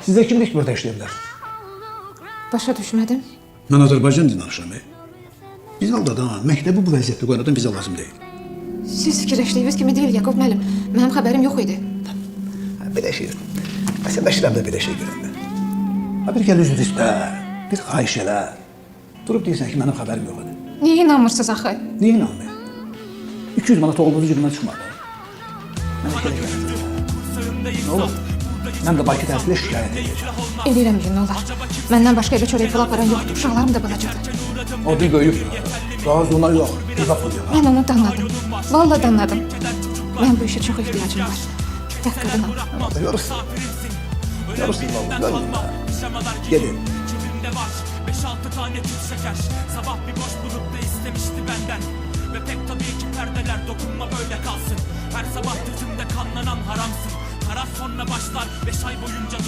Sizə kimlik burada işləyirlər? Başa düşmədim. Mən Azərbaycan dilini danışıram. Biz aldadan, məktəbi bu vəziyyətdə qoyanadan bizə lazım deyil. Siz fikirləşdiyiniz kimi deyil, Yakov müəllim. Mənim xəbərim yox idi. Belə şey. Məsəlləşirəm də belə şey görəndə. Bir gəl üzr istər, bir xahiş elə. Durub deyirsən ki, mənim xəbərim yox idi. Niyə inanmırsınız axı? Niyə inanmayın? 200 manat olduğunuz cibimdən çıxmadı. Mən işə gələcəm. Nə olur? Mən də Bakı təhsilə şikayət edəcəm. Eləyirəm ki, nə olar. Məndən başqa evə çörək pul aparan yoxdur. Uşaqlarım da balacadır. O bir böyük. Daha zona yox. Bir bax oluyor. Mən onu danladım. Vallahi danladım. Mən bu işə çox ehtiyacım var. Tək qadınam. Yorursun. Yorursun vallahi. Gedin. 5-6 tane tüp şeker. Sabah bir boş bulup da istemişti benden. Ve pek tabii ki perdeler dokunma böyle kalsın. Her sabah gözümde kanlanan haramsın. Karar sonra başlar 5 ay boyunca